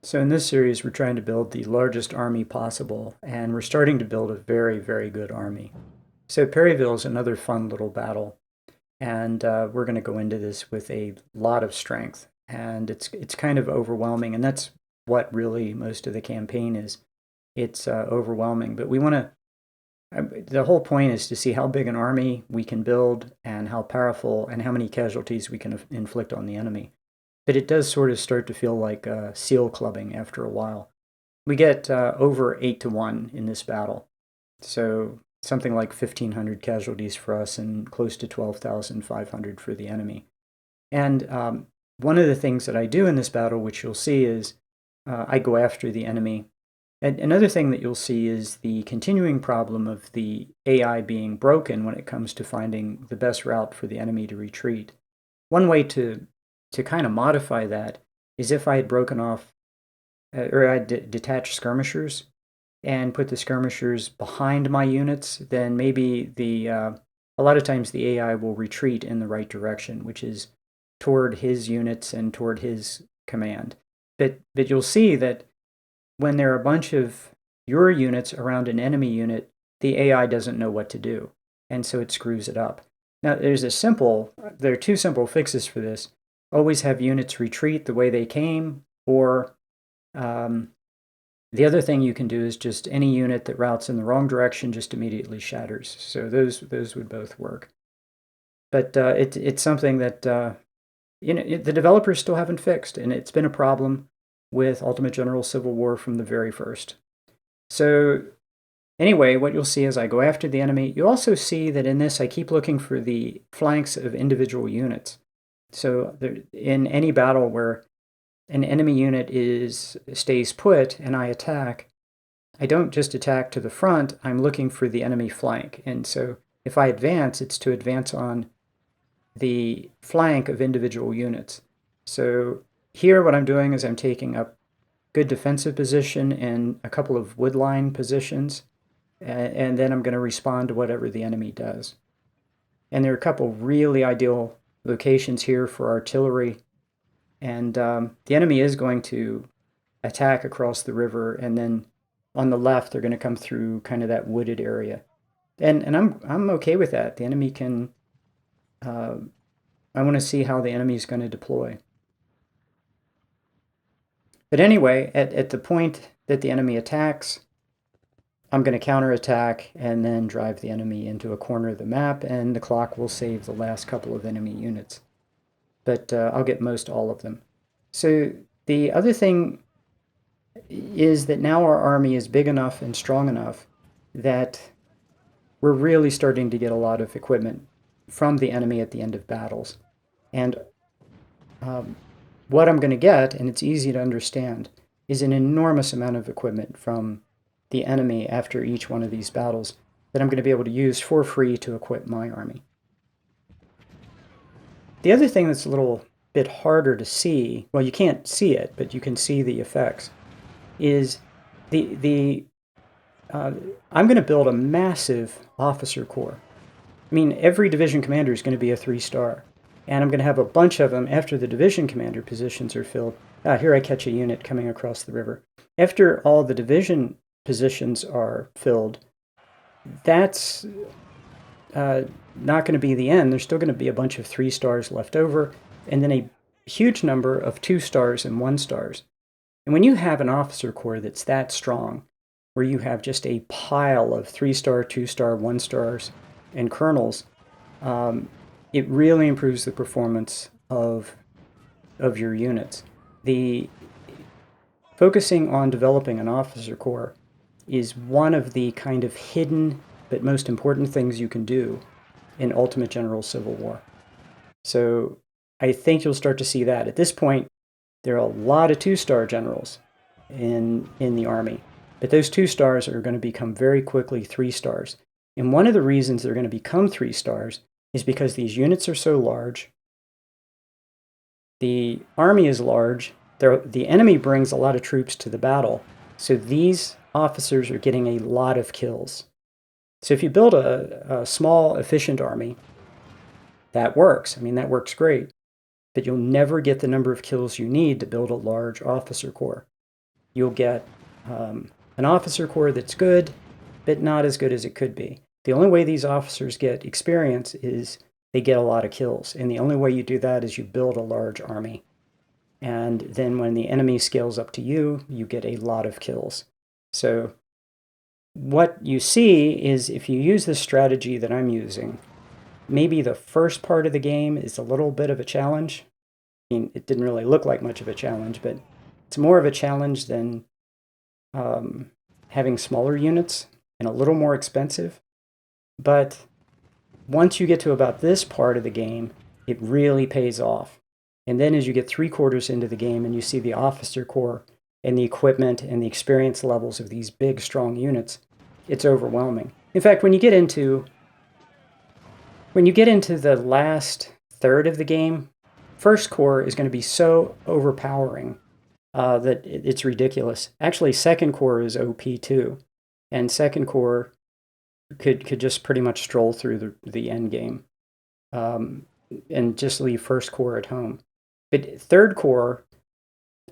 So in this series, we're trying to build the largest army possible, and we're starting to build a very, very good army. So Perryville is another fun little battle, and we're going to go into this with a lot of strength, and it's kind of overwhelming, and that's what really most of the campaign is. It's overwhelming, but we want to. The whole point is to see how big an army we can build, and how powerful, and how many casualties we can inflict on the enemy. But it does sort of start to feel like seal clubbing after a while. We get over 8-1 in this battle. So something like 1,500 casualties for us and close to 12,500 for the enemy. And one of the things that I do in this battle, which you'll see, is I go after the enemy. And another thing that you'll see is the continuing problem of the AI being broken when it comes to finding the best route for the enemy to retreat. One way to kind of modify that is if I had broken off or I detached skirmishers and put the skirmishers behind my units, then maybe a lot of times the AI will retreat in the right direction, which is toward his units and toward his command. But you'll see that when there are a bunch of your units around an enemy unit, the AI doesn't know what to do, and so it screws it up. Now, there are two simple fixes for this. Always have units retreat the way they came, or the other thing you can do is just any unit that routes in the wrong direction just immediately shatters. So those would both work. But it's something that the developers still haven't fixed, and it's been a problem with Ultimate General Civil War from the very first. So anyway, what you'll see as I go after the enemy, you also see that in this I keep looking for the flanks of individual units. So in any battle where an enemy unit stays put and I attack, I don't just attack to the front, I'm looking for the enemy flank. And so if I advance, it's to advance on the flank of individual units. So here what I'm doing is I'm taking up good defensive position and a couple of woodline positions, and then I'm going to respond to whatever the enemy does. And there are a couple really ideal locations here for artillery. And the enemy is going to attack across the river, and then on the left they're going to come through kind of that wooded area. And I'm okay with that. The enemy can. I want to see how the enemy is going to deploy. But anyway, at the point that the enemy attacks, I'm going to counterattack and then drive the enemy into a corner of the map, and the clock will save the last couple of enemy units. But I'll get most all of them. So the other thing is that now our army is big enough and strong enough that we're really starting to get a lot of equipment from the enemy at the end of battles. And what I'm going to get, and it's easy to understand, is an enormous amount of equipment from the enemy after each one of these battles that I'm going to be able to use for free to equip my army. The other thing that's a little bit harder to see, well, you can't see it, but you can see the effects, is I'm going to build a massive officer corps. I mean, every division commander is going to be a 3-star, and I'm going to have a bunch of them after the division commander positions are filled. Here I catch a unit coming across the river. After all the division positions are filled, that's not going to be the end. There's still going to be a bunch of 3-stars left over, and then a huge number of 2-stars and 1-stars. And when you have an officer corps that's that strong, where you have just a pile of 3-star, 2-star, 1-stars, and colonels, it really improves the performance of your units. Focusing on developing an officer corps is one of the kind of hidden but most important things you can do in Ultimate General Civil War. So I think you'll start to see that. At this point, there are a lot of 2-star generals in the army, but those 2-stars are going to become very quickly 3-stars. And one of the reasons they're going to become 3-stars is because these units are so large. The army is large. The enemy brings a lot of troops to the battle, so these officers are getting a lot of kills. So if you build a small, efficient army, that works. I mean, that works great. But you'll never get the number of kills you need to build a large officer corps. you'll get an officer corps that's good, but not as good as it could be. The only way these officers get experience is they get a lot of kills. And the only way you do that is you build a large army. And then when the enemy scales up to you, you get a lot of kills. So what you see is if you use the strategy that I'm using, maybe the first part of the game is a little bit of a challenge. I mean, it didn't really look like much of a challenge, but it's more of a challenge than having smaller units and a little more expensive. But once you get to about this part of the game, it really pays off. And then as you get 3/4 into the game and you see the officer corps and the equipment and the experience levels of these big, strong units, it's overwhelming. In fact, when you get into the last third of the game, First Corps is going to be so overpowering that it's ridiculous. Actually, Second Corps is OP too, and Second Corps could just pretty much stroll through the end game and just leave First Corps at home. But Third Corps,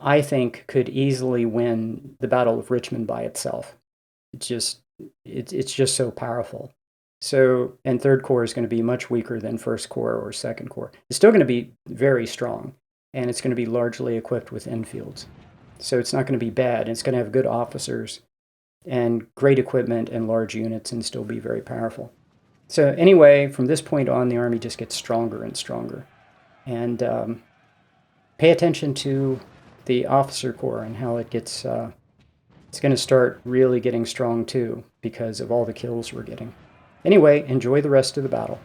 I think, could easily win the Battle of Richmond by itself. It's just so powerful. So, and Third Corps is going to be much weaker than First Corps or Second Corps. It's still going to be very strong, and it's going to be largely equipped with Enfields. So it's not going to be bad. It's going to have good officers and great equipment and large units and still be very powerful. So anyway, from this point on, the Army just gets stronger and stronger. And pay attention to the officer corps and how it gets, it's going to start really getting strong too because of all the kills we're getting. Anyway, enjoy the rest of the battle.